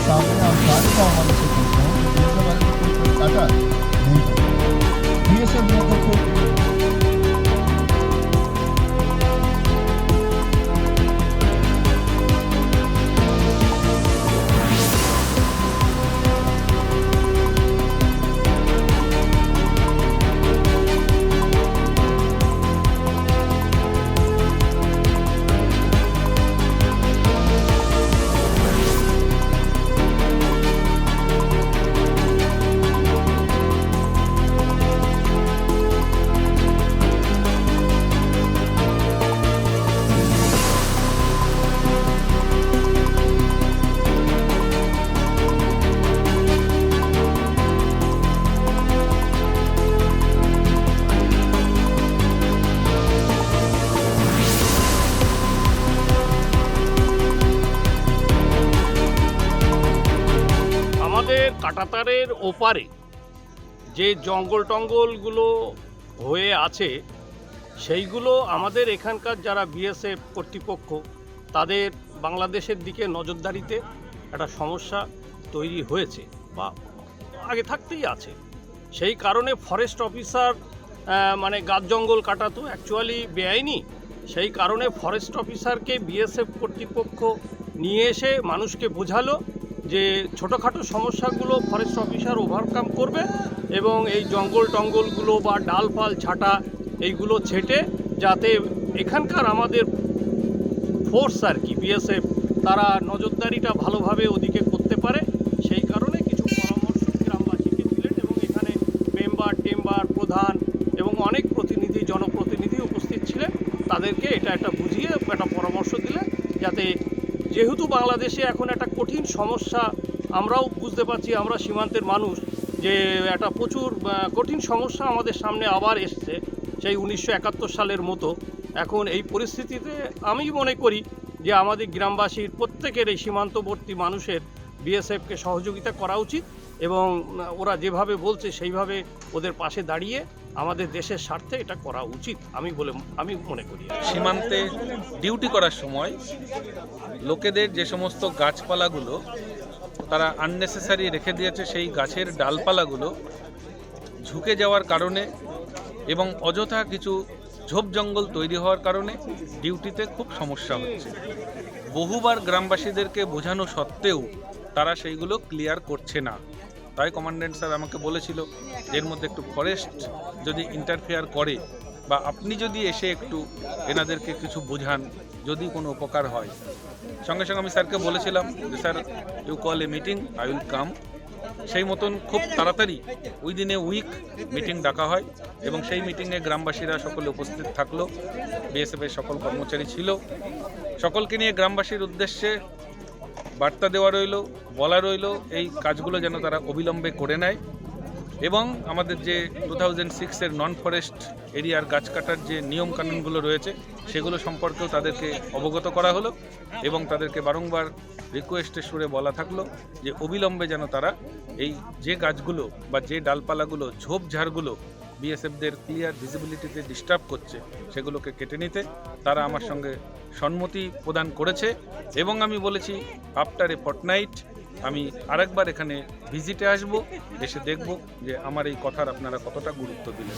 सामने आप सारे गाँव वाले से पूछ रहा हूँ कि बीएसएफ वाले ने कोई काटा नहीं काटा। बीएसएफ ने अगर कोई কাঁটাতারের ওপারে যে জঙ্গল টঙ্গলগুলো হয়ে আছে সেইগুলো আমাদের এখানকার যারা বিএসএফ কর্তৃপক্ষ তাদের বাংলাদেশের দিকে নজরদারিতে একটা সমস্যা তৈরি হয়েছে বা আগে থাকতেই আছে। সেই কারণে ফরেস্ট অফিসার মানে গাছ জঙ্গল কাটা তো অ্যাকচুয়ালি বেআইনি, সেই কারণে ফরেস্ট অফিসারকে বিএসএফ কর্তৃপক্ষ নিয়ে এসে মানুষকে বোঝালো যে ছোটোখাটো সমস্যাগুলো ফরেস্ট অফিসার ওভারকাম করবে এবং এই জঙ্গল টঙ্গলগুলো বা ডালপাল ছাটা এইগুলো ছেটে যাতে এখানকার আমাদের ফোর্স আর কি বিএসএফ তারা নজরদারিটা ভালোভাবে ওদিকে করতে পারে। সেই কারণে কিছু পরামর্শ গ্রামবাসীকে দিলেন এবং এখানে মেম্বার প্রধান এবং অনেক প্রতিনিধি জনপ্রতিনিধি উপস্থিত ছিলেন। তাদেরকে এটা একটা বুঝিয়ে একটা পরামর্শ দিলেন যাতে যেহেতু বাংলাদেশে এখন একটা কঠিন সমস্যা, আমরাও বুঝতে পারছি, আমরা সীমান্তের মানুষ, যে একটা প্রচুর কঠিন সমস্যা আমাদের সামনে আবার এসছে সেই 1971 সালের মতো। এখন এই পরিস্থিতিতে আমি মনে করি যে আমাদের গ্রামবাসীর প্রত্যেকের এই সীমান্তবর্তী মানুষের বিএসএফকে সহযোগিতা করা উচিত এবং ওরা যেভাবে বলছে সেইভাবে ওদের পাশে দাঁড়িয়ে আমাদের দেশের স্বার্থে এটা করা উচিত আমি মনে করি। সীমান্তে ডিউটি করার সময় লোকেদের যে সমস্ত গাছপালাগুলো তারা আননেসেসারি রেখে দিয়েছে, সেই গাছের ডালপালাগুলো ঝুঁকে যাওয়ার কারণে এবং অযথা কিছু ঝোপ জঙ্গল তৈরি হওয়ার কারণে ডিউটিতে খুব সমস্যা হচ্ছে। বহুবার গ্রামবাসীদেরকে বোঝানো সত্ত্বেও তারা সেইগুলো ক্লিয়ার করছে না। তাই কমান্ড্যান্ট স্যার আমাকে বলেছিল এর মধ্যে একটু ফরেস্ট যদি ইন্টারফেয়ার করে বা আপনি যদি এসে একটু এনাদেরকে কিছু বোঝান, যদি কোনো উপকার হয়। সঙ্গে সঙ্গে আমি স্যারকে বলেছিলাম যে sir you call a meeting, I will come. সেই মতন খুব তাড়াতাড়ি উইদিন এ উইক মিটিং ডাকা হয় এবং সেই মিটিংয়ে গ্রামবাসীরা সকলে উপস্থিত থাকলো, বিএসএফের সকল কর্মচারী ছিল। সকলকে নিয়ে গ্রামবাসীর উদ্দেশ্যে বার্তা দেওয়া রইল, বলা রইল এই কাজগুলো যেন তারা অবিলম্বে করে নেয় এবং আমাদের যে 2006-এর নন ফরেস্ট এরিয়ার গাছ কাটার যে নিয়মকানুনগুলো রয়েছে সেগুলো সম্পর্কেও তাদেরকে অবগত করা হলো এবং তাদেরকে বারংবার রিকোয়েস্টের সুরে বলা থাকলো যে অবিলম্বে যেন তারা এই যে গাছগুলো বা যে ডালপালাগুলো ঝোপঝাড়গুলো বিএসএফদের ক্লিয়ার ভিজিবিলিটিতে ডিস্টার্ব করছে সেগুলোকে কেটে নিতে তারা আমার সঙ্গে সম্মতি প্রদান করেছে এবং আমি বলেছি আফটার এ ফর্টনাইট আমি আরেকবার এখানে ভিজিটে আসব, এসে দেখব যে আমার এই কথার আপনারা কতটা গুরুত্ব দিলেন।